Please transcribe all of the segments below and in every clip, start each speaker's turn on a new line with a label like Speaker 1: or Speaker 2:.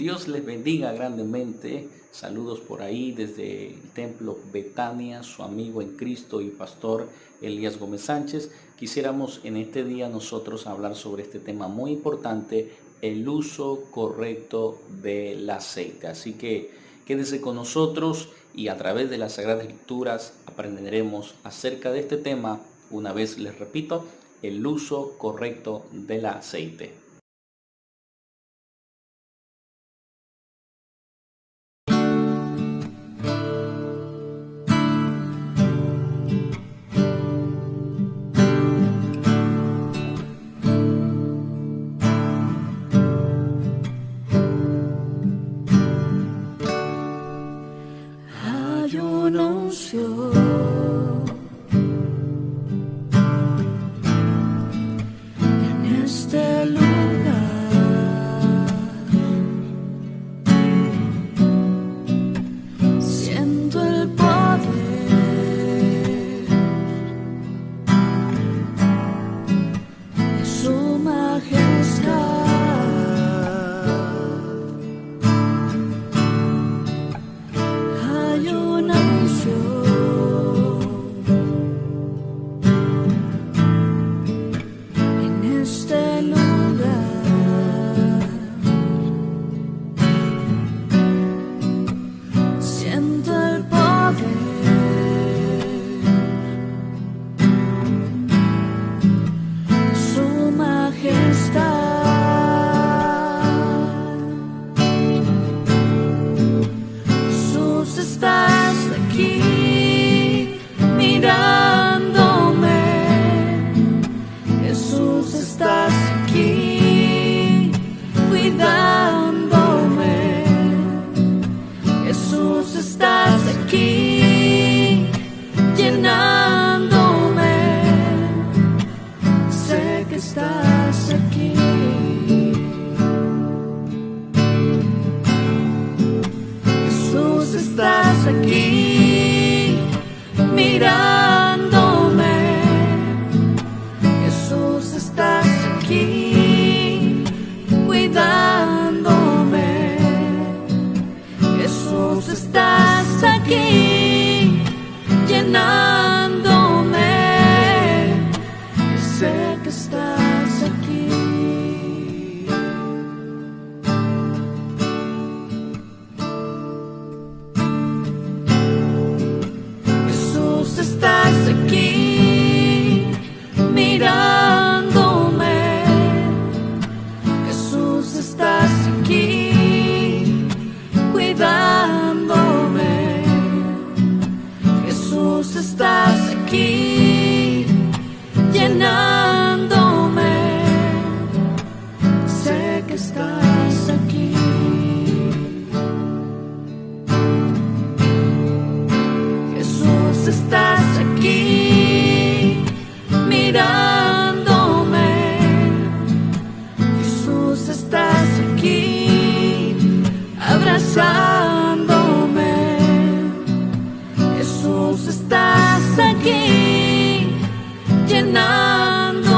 Speaker 1: Dios les bendiga grandemente. Saludos por ahí desde el templo Betania, su amigo en Cristo y pastor Elías Gómez Sánchez. Quisiéramos en este día nosotros hablar sobre este tema muy importante, el uso correcto del aceite. Así que quédese con nosotros y a través de las Sagradas Escrituras aprenderemos acerca de este tema. Una vez les repito, el uso correcto del aceite.
Speaker 2: Hay una unción en este lugar, siento el poder de su majestad. Hay una unción en este lugar, siento el poder de su majestad. Jesús, estás aquí mirándome. Jesús, estás aquí cuidándome. Jesús, estás aquí llenándome. Sé que estás aquí. Jesús, estás aquí mirándome. Jesús, estás aquí cuidándome. Jesús, estás aquí llenándome. Sé que estás aquí. Jesús, estás aquí mirándome. Jesús, estás aquí cuidándome. Jesús, estás aquí llenándome. Sé que estás aquí. Jesús, estás aquí mirándome. Jesús, estás aquí abrazándome. Jesús, estás aquí llenándome.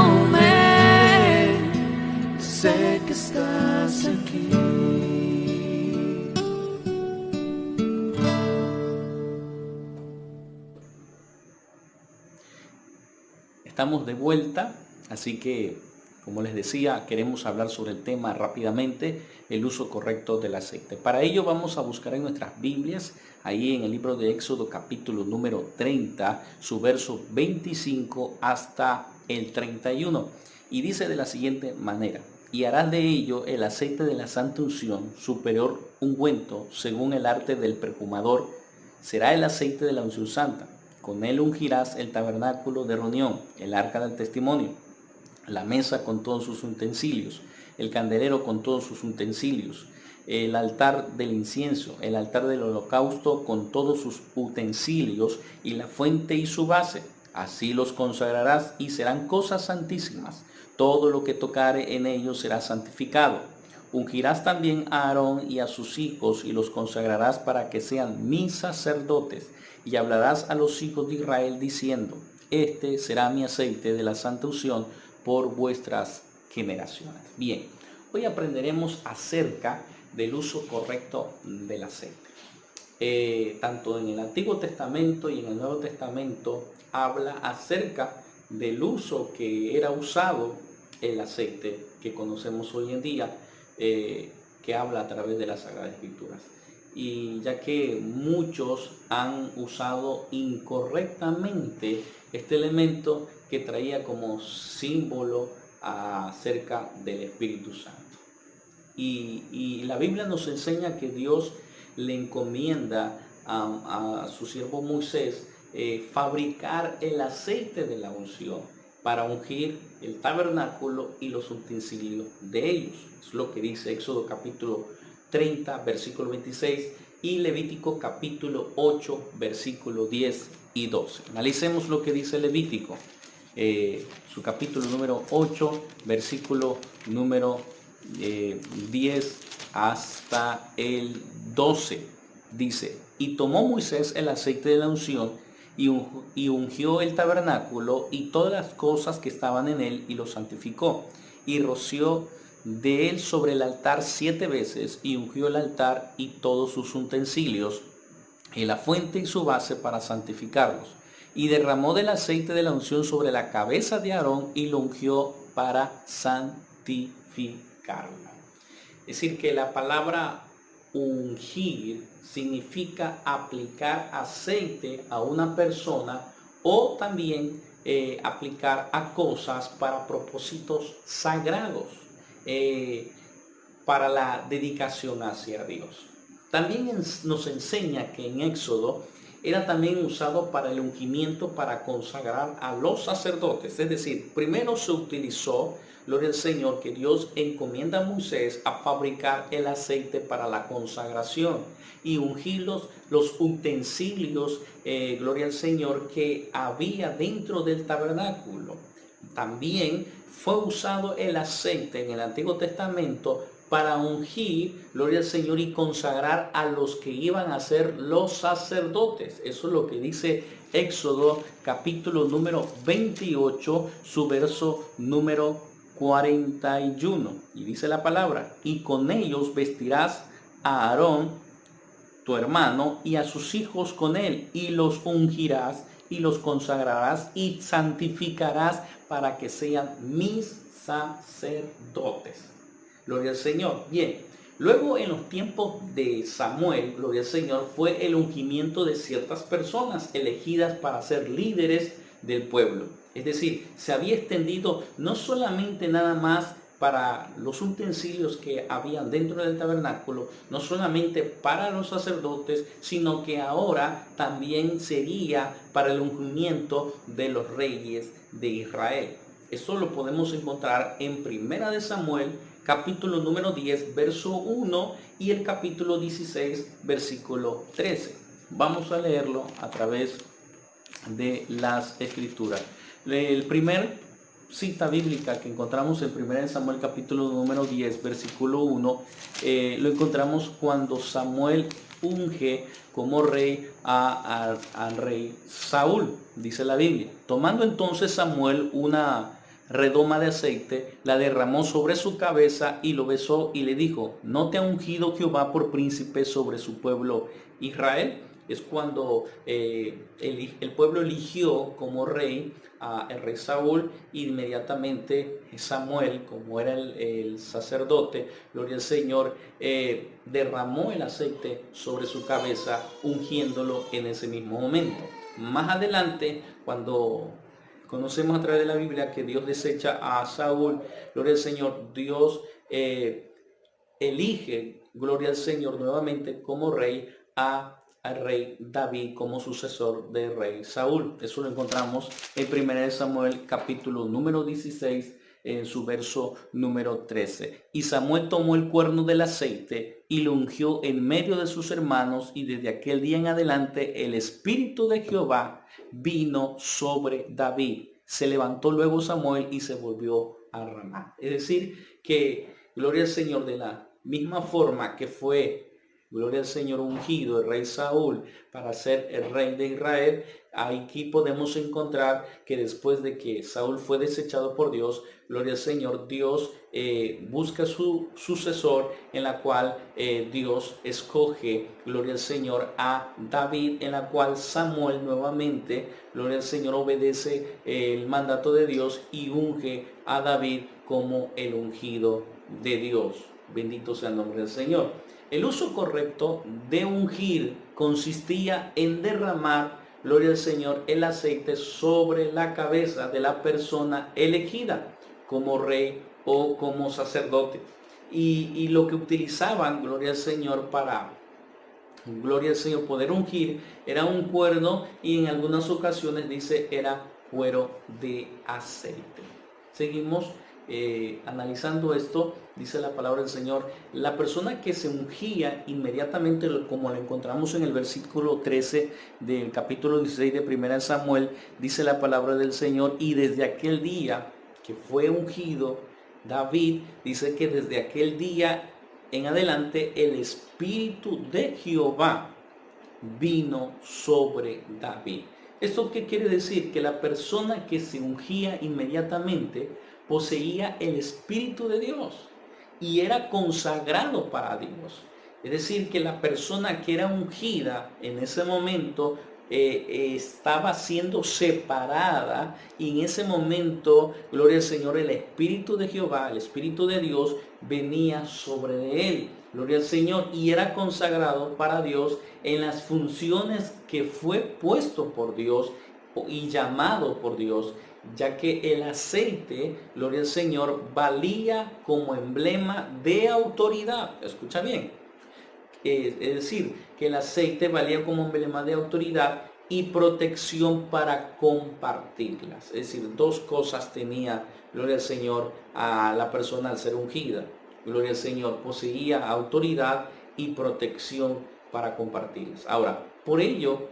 Speaker 2: Sé que estás aquí.
Speaker 1: Estamos de vuelta, así que, como les decía, queremos hablar sobre el tema rápidamente, el uso correcto del aceite. Para ello vamos a buscar en nuestras Biblias, ahí en el libro de Éxodo capítulo número 30, su verso 25 hasta el 31. Y dice de la siguiente manera: y harás de ello el aceite de la santa unción, superior ungüento, según el arte del perfumador, será el aceite de la unción santa. Con él ungirás el tabernáculo de reunión, el arca del testimonio, la mesa con todos sus utensilios, el candelero con todos sus utensilios, el altar del incienso, el altar del holocausto con todos sus utensilios y la fuente y su base. Así los consagrarás y serán cosas santísimas. Todo lo que tocare en ellos será santificado. Ungirás también a Aarón y a sus hijos y los consagrarás para que sean mis sacerdotes. Y hablarás a los hijos de Israel diciendo: este será mi aceite de la santa unción por vuestras generaciones. Bien, hoy aprenderemos acerca del uso correcto del aceite. Tanto en el Antiguo Testamento y en el Nuevo Testamento habla acerca del uso que era usado el aceite que conocemos hoy en día, que habla a través de las Sagradas Escrituras. Y ya que muchos han usado incorrectamente este elemento que traía como símbolo acerca del Espíritu Santo. Y la Biblia nos enseña que Dios le encomienda a su siervo Moisés fabricar el aceite de la unción para ungir el tabernáculo y los utensilios de ellos. Es lo que dice Éxodo capítulo 30, versículo 26 y Levítico capítulo 8, versículo 10 y 12. Analicemos lo que dice Levítico, su capítulo número 8, versículo número 10 hasta el 12. Dice: y tomó Moisés el aceite de la unción y ungió el tabernáculo y todas las cosas que estaban en él y lo santificó, y roció de él sobre el altar 7 veces, y ungió el altar y todos sus utensilios, y la fuente y su base para santificarlos, y derramó del aceite de la unción sobre la cabeza de Aarón y lo ungió para santificarlo. Es decir, que la palabra ungir significa aplicar aceite a una persona o también aplicar a cosas para propósitos sagrados, para la dedicación hacia Dios. También nos enseña que en Éxodo era también usado para el ungimiento para consagrar a los sacerdotes. Es decir, primero se utilizó, gloria al Señor, que Dios encomienda a Moisés a fabricar el aceite para la consagración y ungir los utensilios, gloria al Señor, que había dentro del tabernáculo. También fue usado el aceite en el Antiguo Testamento para ungir, gloria al Señor, y consagrar a los que iban a ser los sacerdotes. Eso es lo que dice Éxodo capítulo número 28, su verso número 41. Y dice la palabra: y con ellos vestirás a Aarón, tu hermano, y a sus hijos con él, y los ungirás y los consagrarás y santificarás para que sean mis sacerdotes. Gloria al Señor. Bien, luego en los tiempos de Samuel, gloria al Señor, fue el ungimiento de ciertas personas elegidas para ser líderes del pueblo. Es decir, se había extendido no solamente nada más para los utensilios que habían dentro del tabernáculo, no solamente para los sacerdotes, sino que ahora también sería para el ungimiento de los reyes de Israel. Eso lo podemos encontrar en Primera de Samuel, capítulo número 10, verso 1 y el capítulo 16, versículo 13. Vamos a leerlo a través de las Escrituras. El primer cita bíblica que encontramos en 1 Samuel capítulo número 10, versículo 1, lo encontramos cuando Samuel unge como rey al rey Saúl, dice la Biblia. Tomando entonces Samuel una redoma de aceite, la derramó sobre su cabeza y lo besó y le dijo: ¿no te ha ungido Jehová por príncipe sobre su pueblo Israel? Es cuando el pueblo eligió como rey al rey Saúl. Inmediatamente Samuel, como era el sacerdote, gloria al Señor, derramó el aceite sobre su cabeza, ungiéndolo en ese mismo momento. Más adelante, cuando conocemos a través de la Biblia que Dios desecha a Saúl, gloria al Señor, Dios elige, gloria al Señor, nuevamente como rey al rey David como sucesor del rey Saúl. Eso lo encontramos en 1 Samuel capítulo número 16, en su verso número 13. Y Samuel tomó el cuerno del aceite y lo ungió en medio de sus hermanos, y desde aquel día en adelante el Espíritu de Jehová vino sobre David. Se levantó luego Samuel y se volvió a Ramá. Es decir, que gloria al Señor, de la misma forma que fue gloria al Señor, ungido, el rey Saúl, para ser el rey de Israel, aquí podemos encontrar que después de que Saúl fue desechado por Dios, gloria al Señor, Dios busca su sucesor, en la cual Dios escoge, gloria al Señor, a David, en la cual Samuel nuevamente, gloria al Señor, obedece el mandato de Dios y unge a David como el ungido de Dios. Bendito sea el nombre del Señor. El uso correcto de ungir consistía en derramar, gloria al Señor, el aceite sobre la cabeza de la persona elegida como rey o como sacerdote. Y lo que utilizaban, gloria al Señor, para, gloria al Señor, poder ungir, era un cuerno, y en algunas ocasiones dice era cuero de aceite. Seguimos analizando esto. Dice la palabra del Señor, la persona que se ungía inmediatamente, como lo encontramos en el versículo 13 del capítulo 16 de 1 Samuel, dice la palabra del Señor, y desde aquel día que fue ungido David, dice que desde aquel día en adelante el Espíritu de Jehová vino sobre David. ¿Esto qué quiere decir? Que la persona que se ungía inmediatamente poseía el Espíritu de Dios y era consagrado para Dios. Es decir, que la persona que era ungida en ese momento estaba siendo separada, y en ese momento, gloria al Señor, el Espíritu de Jehová, el Espíritu de Dios venía sobre de él. Gloria al Señor, y era consagrado para Dios en las funciones que fue puesto por Dios y llamado por Dios, ya que el aceite, gloria al Señor, valía como emblema de autoridad. Escucha bien. Es decir, que el aceite valía como emblema de autoridad y protección para compartirlas. Es decir, dos cosas tenía, gloria al Señor, a la persona al ser ungida. Gloria al Señor, poseía autoridad y protección para compartirlas. Ahora, por ello,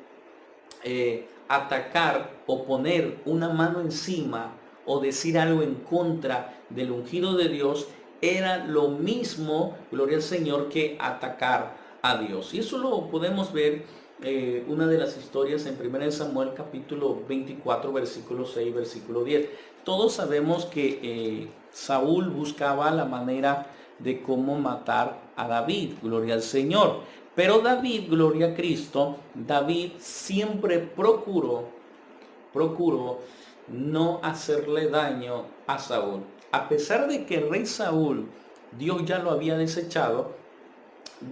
Speaker 1: atacar o poner una mano encima o decir algo en contra del ungido de Dios era lo mismo, gloria al Señor, que atacar a Dios. Y eso lo podemos ver una de las historias en 1 Samuel capítulo 24, versículo 6, versículo 10. Todos sabemos que Saúl buscaba la manera de cómo matar a David, gloria al Señor. Pero David, gloria a Cristo, David siempre procuró no hacerle daño a Saúl. A pesar de que el rey Saúl, Dios ya lo había desechado,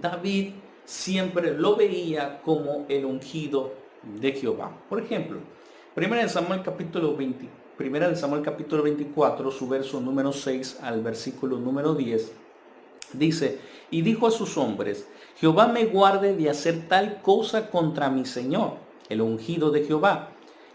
Speaker 1: David siempre lo veía como el ungido de Jehová. Por ejemplo, 1 de Samuel capítulo 24, su verso número 6 al versículo número 10, dice, y dijo a sus hombres, Jehová me guarde de hacer tal cosa contra mi Señor, el ungido de Jehová,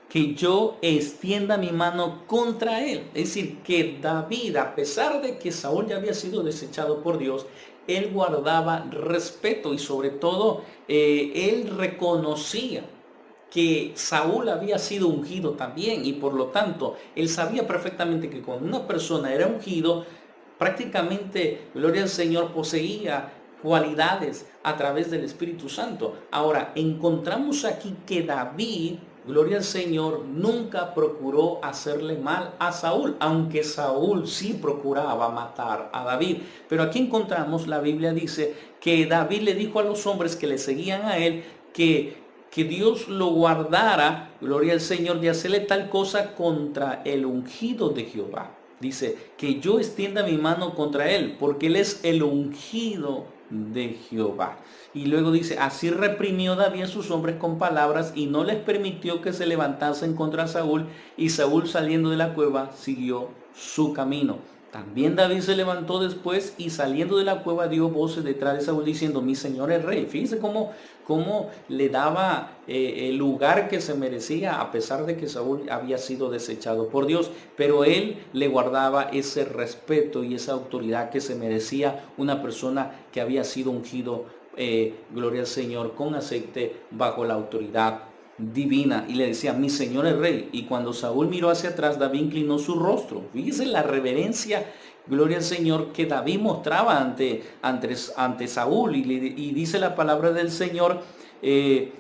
Speaker 1: que yo extienda mi mano contra él. Es decir, que David, a pesar de que Saúl ya había sido desechado por Dios, él guardaba respeto y sobre todo él reconocía que Saúl había sido ungido también, y por lo tanto él sabía perfectamente que cuando una persona era ungido, prácticamente, gloria al Señor, poseía cualidades a través del Espíritu Santo. Ahora, encontramos aquí que David, gloria al Señor, nunca procuró hacerle mal a Saúl, aunque Saúl sí procuraba matar a David. Pero aquí encontramos, la Biblia dice que David le dijo a los hombres que le seguían a él que Dios lo guardara, gloria al Señor, de hacerle tal cosa contra el ungido de Jehová. Dice, que yo extienda mi mano contra él, porque él es el ungido de Jehová. Y luego dice, así reprimió David a sus hombres con palabras y no les permitió que se levantasen contra Saúl, y Saúl, saliendo de la cueva, siguió su camino. También David se levantó después y saliendo de la cueva dio voces detrás de Saúl diciendo, mi señor es rey. Fíjense cómo le daba el lugar que se merecía, a pesar de que Saúl había sido desechado por Dios. Pero él le guardaba ese respeto y esa autoridad que se merecía una persona que había sido ungido, gloria al Señor, con aceite bajo la autoridad divina y le decía, mi señor el rey. Y cuando Saúl miró hacia atrás, David inclinó su rostro. Fíjese la reverencia, gloria al Señor, que David mostraba ante Saúl. Y dice la palabra del Señor,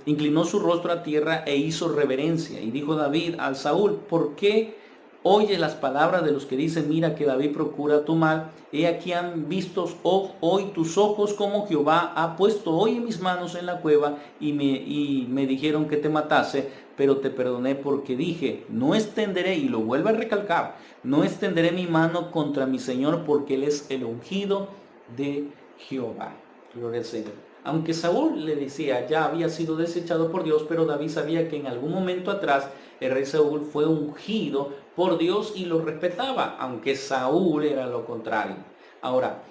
Speaker 1: inclinó su rostro a tierra e hizo reverencia. Y dijo David al Saúl, ¿por qué oye las palabras de los que dicen, mira que David procura tu mal? He aquí han visto hoy tus ojos como Jehová ha puesto hoy en mis manos en la cueva y me dijeron que te matase, pero te perdoné porque dije, no extenderé, y lo vuelve a recalcar, no extenderé mi mano contra mi Señor porque él es el ungido de Jehová. Gloria al Señor. Aunque Saúl le decía, ya había sido desechado por Dios, pero David sabía que en algún momento atrás el rey Saúl fue ungido por Dios y lo respetaba, aunque Saúl era lo contrario. Ahora,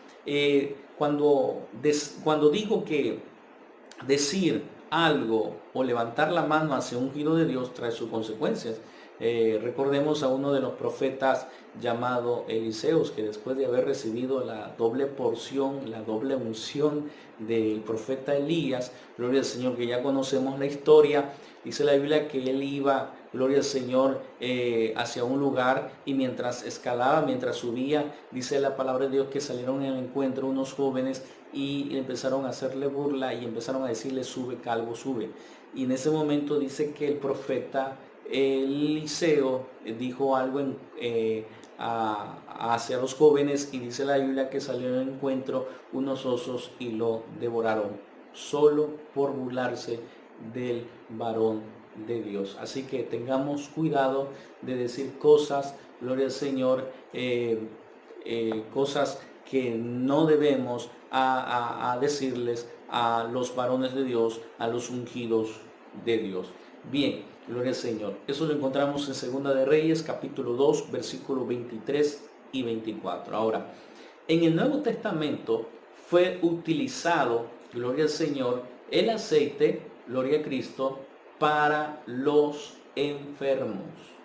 Speaker 1: cuando digo que decir algo o levantar la mano hacia un ungido de Dios trae sus consecuencias. Recordemos a uno de los profetas llamado Eliseos, que después de haber recibido la doble porción, la doble unción del profeta Elías, gloria al Señor, que ya conocemos la historia, dice la Biblia que él iba, gloria al Señor, hacia un lugar, y mientras escalaba, mientras subía, dice la palabra de Dios que salieron en el encuentro unos jóvenes y empezaron a hacerle burla y empezaron a decirle, sube calvo, sube. Y en ese momento dice que el profeta Eliseo dijo algo hacia los jóvenes, y dice la Biblia que salió en el encuentro unos osos y lo devoraron, solo por burlarse del varón de Dios. Así que tengamos cuidado de decir cosas, gloria al Señor, cosas que no debemos a decirles a los varones de Dios, a los ungidos de Dios. Bien, gloria al Señor. Eso lo encontramos en Segunda de Reyes, capítulo 2, versículos 23 y 24. Ahora, en el Nuevo Testamento fue utilizado, gloria al Señor, el aceite, gloria a Cristo, para los enfermos.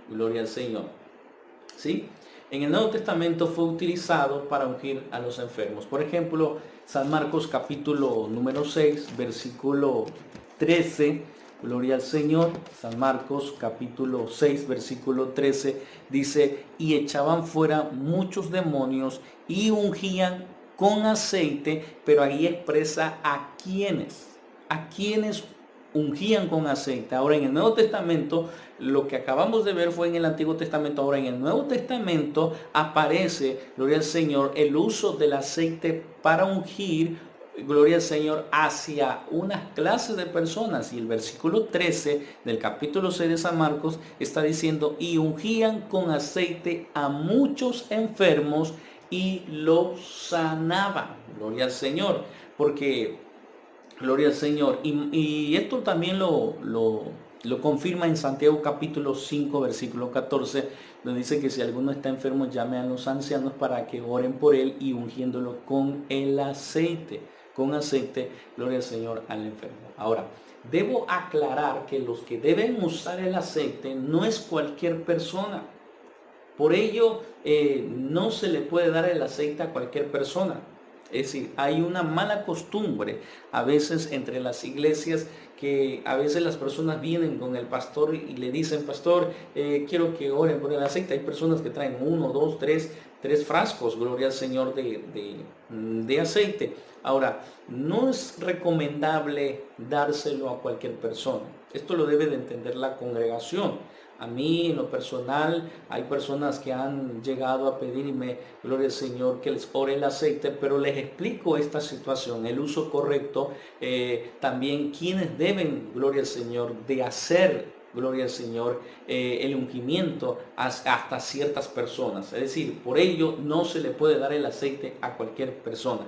Speaker 1: Gloria al Señor. ¿Sí? En el Nuevo Testamento fue utilizado para ungir a los enfermos. Por ejemplo, San Marcos capítulo número 6, versículo 13. Gloria al Señor. San Marcos capítulo 6, versículo 13 dice, y echaban fuera muchos demonios y ungían con aceite, pero ahí expresa a quienes ungían con aceite. Ahora en el Nuevo Testamento, lo que acabamos de ver fue en el Antiguo Testamento. Ahora en el Nuevo Testamento aparece, gloria al Señor, el uso del aceite para ungir, gloria al Señor, hacia unas clases de personas. Y el versículo 13 del capítulo 6 de San Marcos está diciendo, y ungían con aceite a muchos enfermos y los sanaban. Gloria al Señor, porque gloria al Señor. Y esto también lo confirma en Santiago capítulo 5, versículo 14, donde dice que si alguno está enfermo, llame a los ancianos para que oren por él y ungiéndolo con el aceite. Con aceite, gloria al Señor, al enfermo. Ahora, debo aclarar que los que deben usar el aceite no es cualquier persona. Por ello, no se le puede dar el aceite a cualquier persona. Es decir, hay una mala costumbre a veces entre las iglesias, que a veces las personas vienen con el pastor y le dicen, pastor, quiero que oren por el aceite. Hay personas que traen 1, 2, 3 frascos, gloria al Señor, de aceite. Ahora, no es recomendable dárselo a cualquier persona. Esto lo debe de entender la congregación. A mí, en lo personal, hay personas que han llegado a pedirme, gloria al Señor, que les ore el aceite, pero les explico esta situación, el uso correcto, también quienes deben, gloria al Señor, de hacer, gloria al Señor, el ungimiento hasta ciertas personas. Es decir, por ello no se le puede dar el aceite a cualquier persona,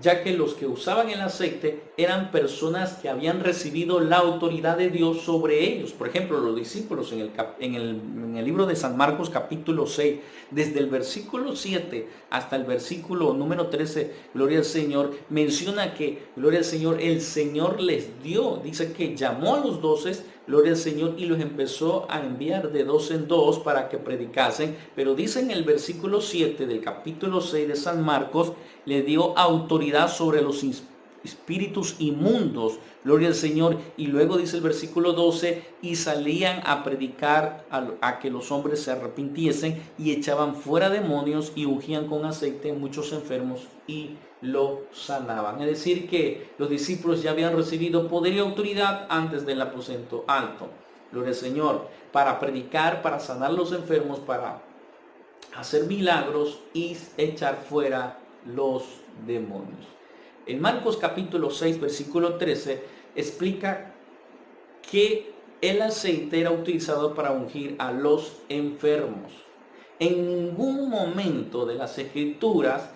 Speaker 1: ya que los que usaban el aceite eran personas que habían recibido la autoridad de Dios sobre ellos. Por ejemplo, los discípulos en el libro de San Marcos capítulo 6, desde el versículo 7 hasta el versículo número 13, gloria al Señor, menciona que, gloria al Señor, el Señor les dio, dice que llamó a los 12, gloria al Señor, y los empezó a enviar de 2 en 2 para que predicasen. Pero dice en el versículo 7 del capítulo 6 de San Marcos, le dio autoridad sobre los espíritus inmundos, gloria al Señor. Y luego dice el versículo 12, y salían a predicar a que los hombres se arrepintiesen, y echaban fuera demonios y ungían con aceite muchos enfermos y lo sanaban. Es decir, que los discípulos ya habían recibido poder y autoridad antes del aposento alto, gloria al Señor, para predicar, para sanar los enfermos, para hacer milagros y echar fuera los demonios. En Marcos capítulo 6, versículo 13, explica que el aceite era utilizado para ungir a los enfermos. En ningún momento de las escrituras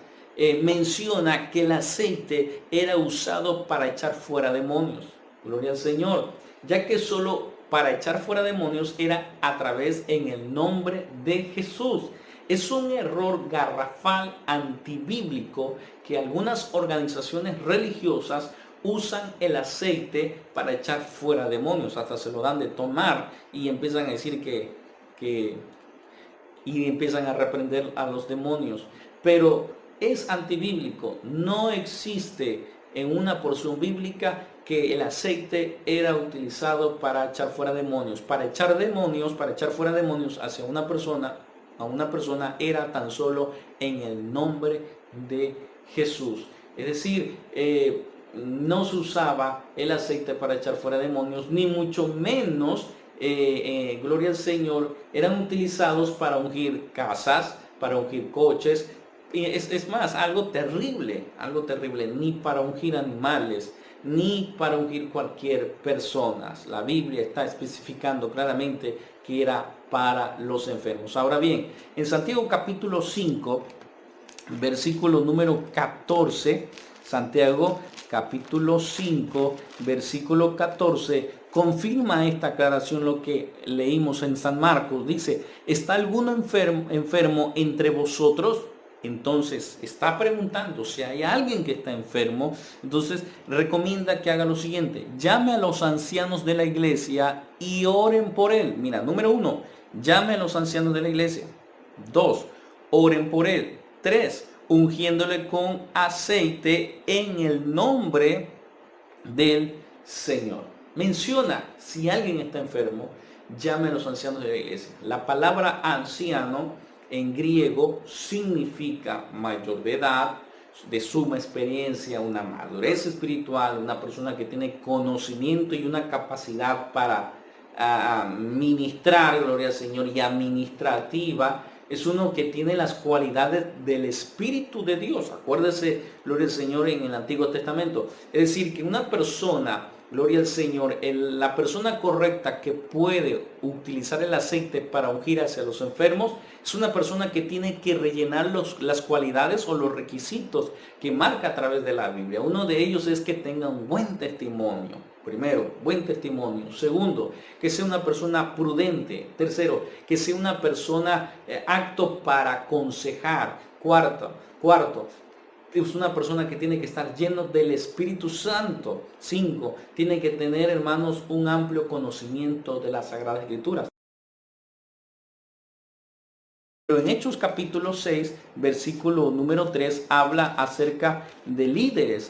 Speaker 1: menciona que el aceite era usado para echar fuera demonios. Gloria al Señor. Ya que solo para echar fuera demonios era a través en el nombre de Jesús. Es un error garrafal antibíblico que algunas organizaciones religiosas usan el aceite para echar fuera demonios. Hasta se lo dan de tomar y empiezan a decir y empiezan a reprender a los demonios. Pero es antibíblico. No existe en una porción bíblica que el aceite era utilizado para echar fuera demonios. Para echar fuera demonios hacia una persona, a una persona, era tan solo en el nombre de Jesús. Es decir, no se usaba el aceite para echar fuera demonios, ni mucho menos, gloria al Señor, eran utilizados para ungir casas, para ungir coches. Es más, algo terrible, ni para ungir animales, ni para ungir cualquier persona. La Biblia está especificando claramente que era para los enfermos. Ahora bien, en Santiago capítulo 5, versículo número 14, Santiago capítulo 5, versículo 14, confirma esta aclaración lo que leímos en San Marcos. Dice, ¿está alguno enfermo entre vosotros? Entonces está preguntando si hay alguien que está enfermo. Entonces recomienda que haga lo siguiente: llame a los ancianos de la iglesia y oren por él. Mira, número 1, llame a los ancianos de la iglesia. 2, oren por él. 3, ungiéndole con aceite en el nombre del Señor. Menciona, si alguien está enfermo, llame a los ancianos de la iglesia. La palabra anciano en griego significa mayor de edad, de suma experiencia, una madurez espiritual, una persona que tiene conocimiento y una capacidad para ministrar, gloria al Señor, y administrativa. Es uno que tiene las cualidades del Espíritu de Dios. Acuérdese, gloria al Señor, en el Antiguo Testamento. Es decir, que una persona, gloria al Señor, la persona correcta que puede utilizar el aceite para ungir hacia los enfermos, es una persona que tiene que rellenar las cualidades o los requisitos que marca a través de la Biblia. Uno de ellos es que tenga un buen testimonio. Primero, buen testimonio. Segundo, que sea una persona prudente. Tercero, que sea una persona apto para aconsejar. Cuarto, es una persona que tiene que estar lleno del Espíritu Santo. 5, tiene que tener, hermanos, un amplio conocimiento de las Sagradas Escrituras. Pero en Hechos capítulo 6, versículo número 3, habla acerca de líderes,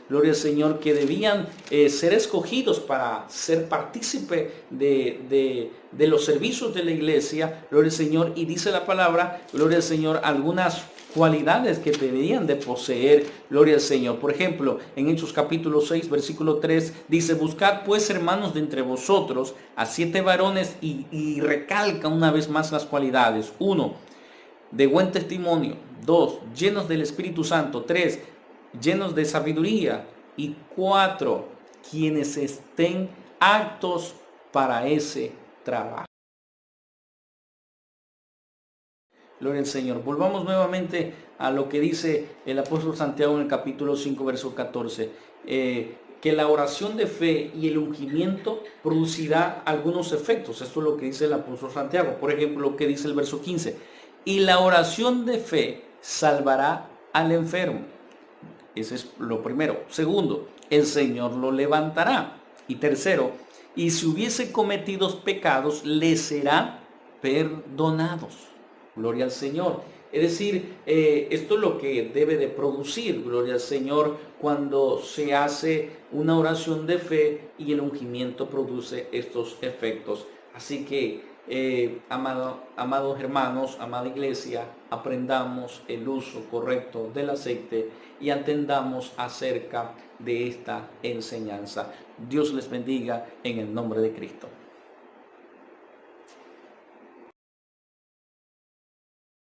Speaker 1: gloria al Señor, que debían ser escogidos para ser partícipe de los servicios de la iglesia, gloria al Señor, y dice la palabra, gloria al Señor, algunas cualidades que deberían de poseer, gloria al Señor. Por ejemplo, en Hechos capítulo 6, versículo 3, dice, buscad pues, hermanos, de entre vosotros a 7 varones, y recalca una vez más las cualidades. 1, de buen testimonio. 2, llenos del Espíritu Santo. 3, llenos de sabiduría. Y 4, quienes estén aptos para ese trabajo. Gloria al Señor. Volvamos nuevamente a lo que dice el apóstol Santiago en el capítulo 5, verso 14. Que la oración de fe y el ungimiento producirá algunos efectos. Esto es lo que dice el apóstol Santiago. Por ejemplo, lo que dice el verso 15. Y la oración de fe salvará al enfermo. Ese es lo primero. Segundo, el Señor lo levantará. Y tercero, y si hubiese cometido pecados, le será perdonados. Gloria al Señor. Es decir, esto es lo que debe de producir, gloria al Señor, cuando se hace una oración de fe y el ungimiento produce estos efectos. Así que, amados hermanos, amada iglesia, aprendamos el uso correcto del aceite y atendamos acerca de esta enseñanza. Dios les bendiga en el nombre de Cristo.